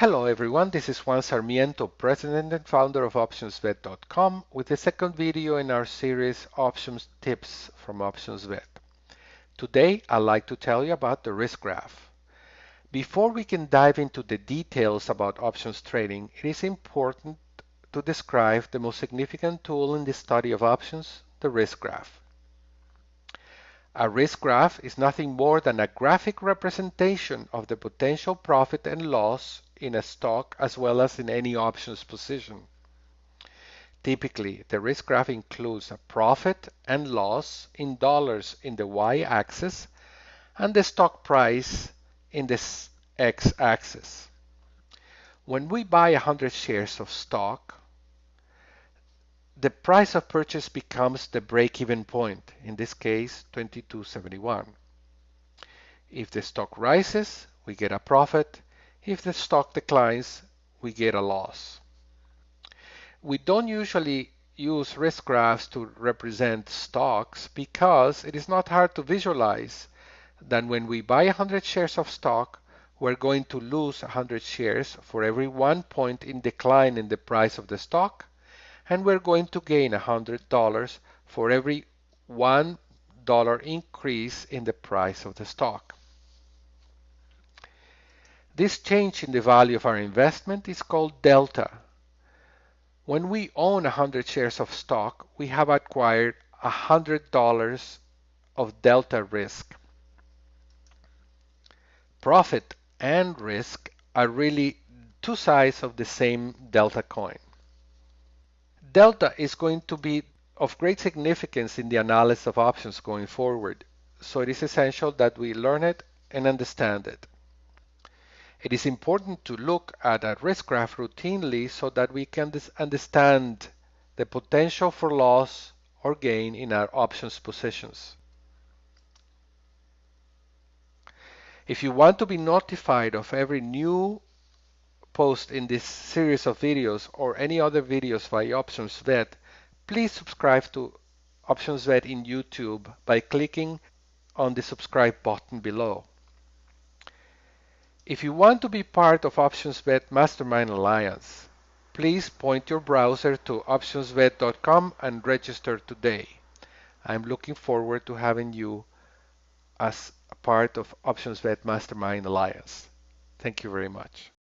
Hello everyone, this is Juan Sarmiento, President and founder of OptionsVet.com with the second video in our series Options Tips from OptionsVet. Today I'd like to tell you about the risk graph. Before we can dive into the details about options trading, it is important to describe the most significant tool in the study of options, the risk graph. A risk graph is nothing more than a graphic representation of the potential profit and loss in a stock as well as in any options position. Typically, the risk graph includes a profit and loss in dollars in the y-axis and the stock price in the x-axis. When we buy 100 shares of stock, the price of purchase becomes the break-even point, in this case $22.71. If the stock rises, we get a profit. If the stock declines, we get a loss. We don't usually use risk graphs to represent stocks because it is not hard to visualize that when we buy 100 shares of stock, we're going to lose 100 shares for every 1 point in decline in the price of the stock, and we're going to gain $100 for every $1 increase in the price of the stock. This change in the value of our investment is called delta. When we own 100 shares of stock, we have acquired $100 of delta risk. Profit and risk are really two sides of the same delta coin. Delta is going to be of great significance in the analysis of options going forward, so it is essential that we learn it and understand it. It is important to look at a risk graph routinely so that we can understand the potential for loss or gain in our options positions. If you want to be notified of every new post in this series of videos or any other videos by OptionsVet, please subscribe to OptionsVet in YouTube by clicking on the subscribe button below. If you want to be part of OptionsVet Mastermind Alliance, please point your browser to optionsvet.com and register today. I'm looking forward to having you as a part of OptionsVet Mastermind Alliance. Thank you very much.